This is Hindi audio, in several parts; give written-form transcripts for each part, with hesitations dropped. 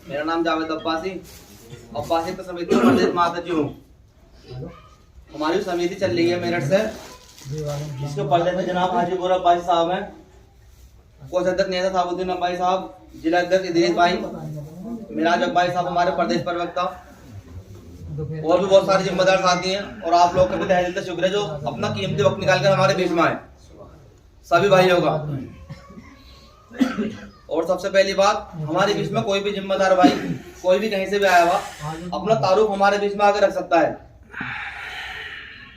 मेरा नाम जावेद अब्बासी तो समिति में प्रदेश महासचिव हूँ। हमारी समिति चल रही है मेरठ से, जिसके पर्दे में जनाब हाजीपुर अब्बासी साहब हैं, कोषाध्यक्ष नेता साबुद्दीन अब्बासी साहब, जिला अध्यक्ष इदरीस भाई, मिराज अब्बासी साहब हमारे प्रदेश प्रवक्ता, और भी बहुत सारे जिम्मेदार साथी हैं। और आप लोग का भी तहे दिल से शुक्र है जो अपना कीमती वक्त निकालकर हमारे बीच में आए, सभी भाइयों का। और सबसे पहली बात, हमारे बीच में कोई भी जिम्मेदार भाई कोई भी कहीं से भी आया हुआ अपना तारुफ हमारे बीच में आकर रख सकता है,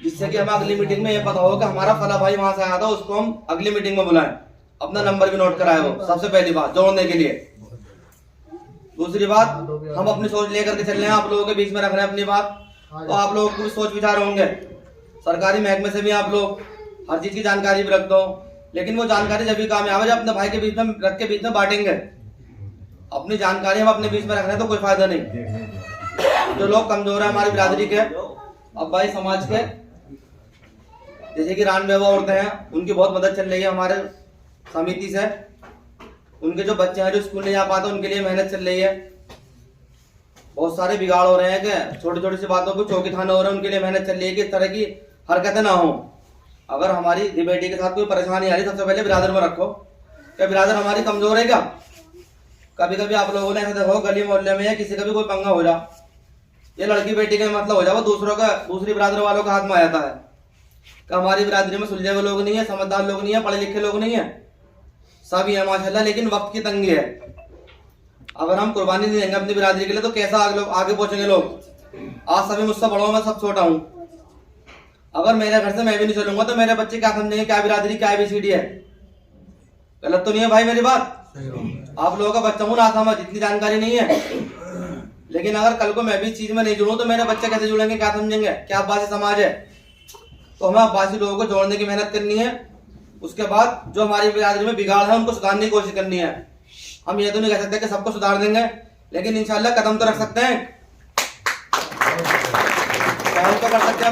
जिससे कि हमें अगली मीटिंग में ये पता हो कि हमारा फला भाई वहां से आया था, उसको हम अगली मीटिंग में बुलाएं, अपना नंबर भी नोट कराए वो। सबसे पहली बात जोड़ने के लिए। दूसरी बात, हम अपनी सोच लेकर के चल रहे हैं, आप लोगों के बीच में रख रहे हैं अपनी बात, तो आप लोगों को भी सोच विचार होंगे। सरकारी महकमे से भी आप लोग हर चीज की जानकारी भी रखते हो, लेकिन वो जानकारी जब भी काम आवे जब अपने भाई के बीच में रख के बीच में बांटेंगे। अपनी जानकारी हम अपने बीच में रख रहे हैं तो कोई फायदा नहीं। जो लोग कमजोर है हमारी बिरादरी के, अब्बाई समाज के, जैसे कि रान बेवा औरतें हैं, उनकी बहुत मदद चल रही है हमारे समिति से। उनके जो बच्चे हैं जो स्कूल नहीं जा पाते, उनके लिए मेहनत चल रही है। बहुत सारे बिगाड़ हो रहे हैं कि छोटी छोटी सी बातों को चौकी थाने हो रहे हैं, उनके लिए मेहनत चल रही है कि इस तरह की हरकतें ना हो। अगर हमारी बेटी के साथ कोई परेशानी आ रही, सबसे पहले बिरादर में रखो क्या बिरादर हमारी कमजोर है क्या। कभी कभी आप लोगों ने ऐसा देखो गली मोहल्ले में या किसी का भी कोई पंगा हो जा, ये लड़की बेटी का मतलब हो जाए, वो दूसरी बिरादर वालों का हाथ में आ जाता है कि हमारी बिरादरी में सुलझे हुए लोग नहीं है, समझदार लोग नहीं है, पढ़े लिखे लोग नहीं है, सब ही है माशाल्लाह, लेकिन वक्त की तंगी है। अगर हम कुर्बानी नहीं देंगे अपनी बिरादरी के लिए तो कैसा आगे पहुंचेंगे लोग। आज सभी मुझसे बड़ा हूं, मैं सब छोटा हूं। अगर मेरे घर से मैं भी नहीं चलूंगा तो मेरे बच्चे क्या समझेंगे, क्या बिरादरी क्या ABCD है। गलत तो नहीं है भाई मेरी बात। आप लोगों का बच्चा हूं ना, समझ इतनी जानकारी नहीं है, लेकिन अगर कल को मैं भी इस चीज में नहीं जुड़ूं तो मेरे बच्चे कैसे जुड़ेंगे, क्या समझेंगे, क्या अब्बासी समाज है। तो हमें अब्बासी लोगों को जोड़ने की मेहनत करनी है। उसके बाद जो हमारी बिरादरी में बिगाड़ है उनको सुधारने की कोशिश करनी है। हम ये तो नहीं कह सकते कि सबको सुधार देंगे, लेकिन इंशाल्लाह कदम तो रख सकते हैं, पहल तो कर सकते हैं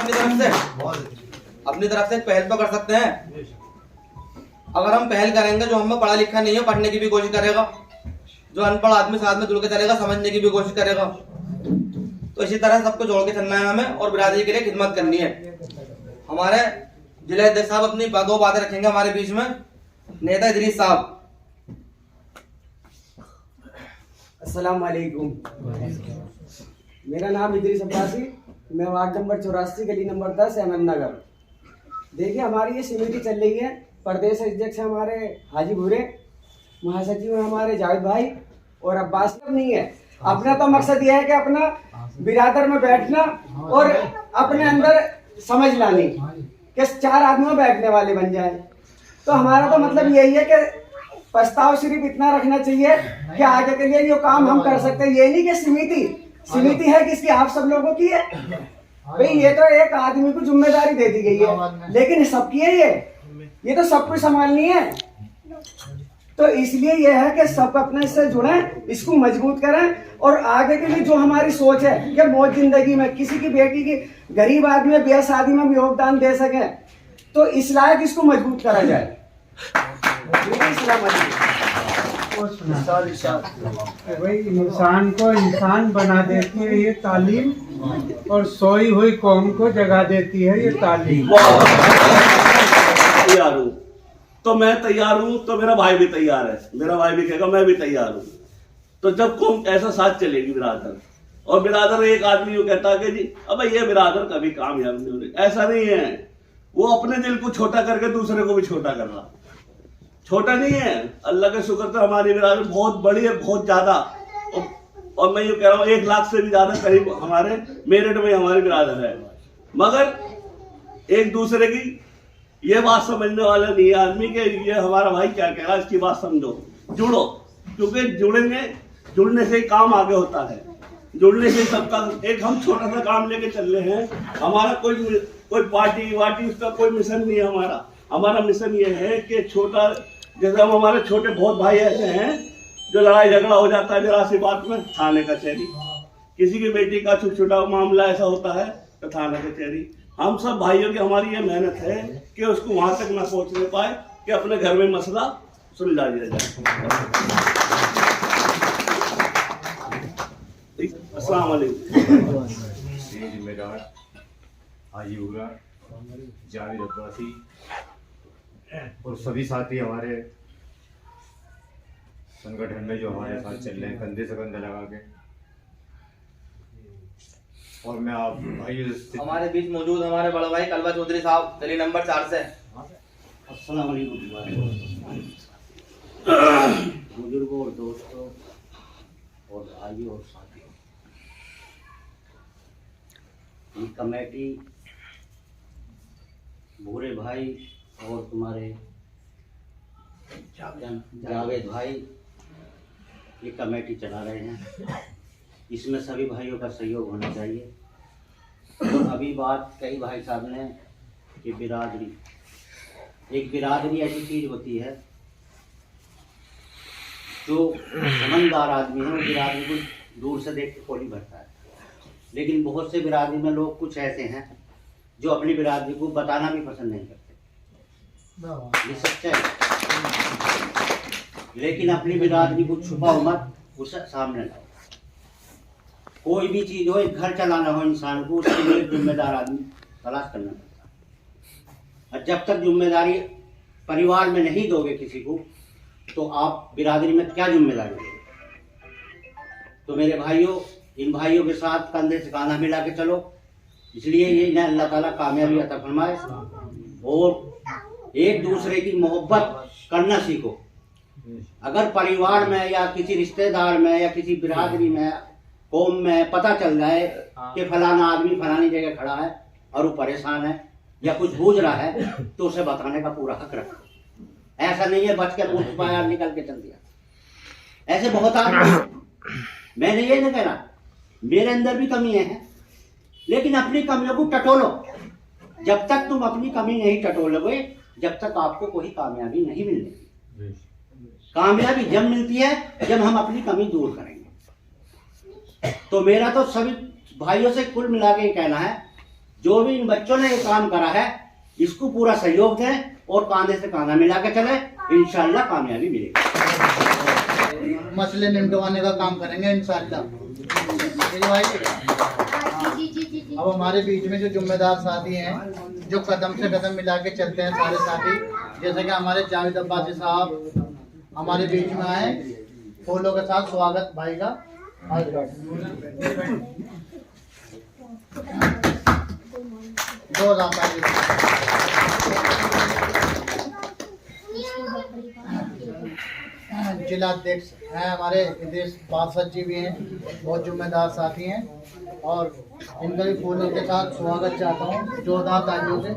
अपनी तरफ से पहल तो कर सकते हैं। अगर हम पहल करेंगे, जो हमें पढ़ा लिखा नहीं है पढ़ने की भी कोशिश करेगा, जो अनपढ़ आदमी साथ में जुड़ के चलेगा समझने की भी कोशिश करेगा। तो इसी तरह सबको जोड़ के चलना है हमें और बिरादरी के लिए खिदमत करनी है। हमारे जिला अध्यक्ष साहब अपनी 2 बातें रखेंगे हमारे बीच में। नेता इदरीस साहब। अस्सलाम वालेकुम। मेरा नाम इदरीस अब्बासी, मैं वार्ड नंबर 84 गली नंबर 10 अहमदनगर। देखिए हमारी ये समिति चल रही है, प्रदेश अध्यक्ष हमारे हाजी भूरे, महासचिव हमारे जावेद भाई और अब्बास नहीं है। अपना तो मकसद ये है कि अपना बिरादर में बैठना और अपने अंदर समझ लानी कि 4 आदमी बैठने वाले बन जाए। तो हमारा तो मतलब यही है कि प्रस्ताव सिर्फ इतना रखना चाहिए कि आगे के लिए ये काम हम कर सकते हैं। ये नहीं कि समिति है किसकी, आप सब लोगों की है भाई। ये तो एक आदमी को जिम्मेदारी दे दी गई है, लेकिन सबकी है ये तो सब कुछ संभालनी है। तो इसलिए ये है कि सब अपने से जुड़ें, इसको मजबूत करें और आगे के लिए जो हमारी सोच है कि मौज जिंदगी में किसी की बेटी की गरीब आदमी ब्याह शादी में भी योगदान दे सके, तो इस लायक इसको मजबूत करा जाए। भाई इंसान को इंसान बना देती है ये तालीम, और सोई हुई कौम को जगा देती है ये तालीम। तैयार हूँ तो मैं तैयार हूँ, तो मेरा भाई भी तैयार है, मेरा भाई भी कहेगा मैं भी तैयार हूँ। तो जब कौम ऐसा साथ चलेगी बिरादर, और बिरादर एक आदमी यूँ कहता है कि जी अब ये बिरादर कभी कामयाब नहीं हो रही, ऐसा नहीं है। वो अपने दिल को छोटा करके दूसरे को भी छोटा कर रहा, छोटा नहीं है। अल्लाह के शुक्र से हमारी बिरादर बहुत बड़ी है, बहुत ज्यादा। और मैं ये कह रहा हूँ 1 लाख से भी ज्यादा करीब हमारे मेरठ में हमारी बिरादर है। मगर एक दूसरे की ये बात समझने वाला नहीं है आदमी के ये हमारा भाई क्या कह रहा है, इसकी बात समझो, जुड़ो। क्योंकि जुड़ने से काम आगे होता है, जुड़ने से सबका। एक हम छोटा सा काम लेके चल रहे हैं, हमारा कोई पार्टी वार्टी उसका कोई मिशन नहीं है। हमारा मिशन ये है कि छोटा, जैसे हम हमारे छोटे बहुत भाई ऐसे हैं जो लड़ाई झगड़ा हो जाता है जरा सी बात में, थाने कचहरी। किसी की बेटी का छोटा मामला ऐसा होता है तो थाने कचहरी। हम सब भाइयों की हमारी ये मेहनत है कि उसको वहां तक ना पहुंचने पाए कि अपने घर में मसला सुलझा दिया जाए। अस्सलाम वालेकुम। ये जिम्मेदार हाजी उरा, जावेद अब्बासी और सभी साथी हमारे संगठन में जो हमारे साथ चल रहे हैं कंधे से कंधा लगा के। और मैं आप भाई हमारे बीच मौजूद हमारे बड़े भाई कलवा चौधरी साहब गली नंबर 4 से। अस्सलाम वालेकुम बुजुर्गों और दोस्तों और भाइयों और साथियों, ये कमेटी भूरे भाई और तुम्हारे जावेद भाई ये कमेटी चला रहे हैं। इसमें सभी भाइयों का सहयोग होना चाहिए। और अभी बात कई भाई साहब ने कि बिरादरी, एक बिरादरी ऐसी चीज़ होती है जो समझदार आदमी है वो बिरादरी को दूर से देख के कोली भरता है, लेकिन बहुत से बिरादरी में लोग कुछ ऐसे हैं जो अपनी बिरादरी को बताना भी पसंद नहीं करते। ये सच्चाई है। लेकिन अपनी बिरादरी को छुपाओ मत, उसे सामने लाओ। कोई भी चीज़ हो, एक घर चलाना हो इंसान को, उसके लिए जिम्मेदार आदमी तलाश करना पड़ता है। और जब तक जिम्मेदारी परिवार में नहीं दोगे किसी को, तो आप बिरादरी में क्या जिम्मेदारी दोगे? तो मेरे भाइयों, इन भाइयों के साथ कंधे से कांधा मिला के चलो, इसलिए ये इन्हें अल्लाह ताला कामयाबी अता फरमाए। और एक दूसरे की मोहब्बत करना सीखो। अगर परिवार में या किसी रिश्तेदार में या किसी बिरादरी में, कौम में पता चल जाए कि फलाना आदमी फलानी जगह खड़ा है और वो परेशान है या कुछ बूझ रहा है, तो उसे बताने का पूरा हक रखो। ऐसा नहीं है बच के मुंह छुपाया निकल के चल दिया। ऐसे बहुत आदमी, मैंने ये नहीं कहना, मेरे अंदर भी कमियां हैं, लेकिन अपनी कमियों को टटोलो। जब तक तुम अपनी कमी नहीं टटोलोगे, जब तक आपको कोई कामयाबी नहीं मिलेगी। कामयाबी जब मिलती है जब हम अपनी कमी दूर करेंगे। तो मेरा तो सभी भाइयों से कुल मिला के कहना है, जो भी इन बच्चों ने ये काम करा है इसको पूरा सहयोग दें और कांधे से कांधा मिला के चले, इंशाल्लाह कामयाबी मिलेगी। मसले निपटवाने का काम करेंगे इंशाल्लाह। भाई अब हमारे बीच में जो जिम्मेदार साथी हैं, जो कदम से कदम मिला के चलते हैं सारे साथी, जैसे कि हमारे जावेद अब्बासी साहब हमारे बीच में आए, फूलों के साथ स्वागत भाई का। दो जिला अध्यक्ष हैं हमारे विदेश पार्षद जी भी हैं, बहुत जिम्मेदार साथी हैं, और इनका भी फूलों के साथ स्वागत चाहता हूँ जोरदार तालियों से।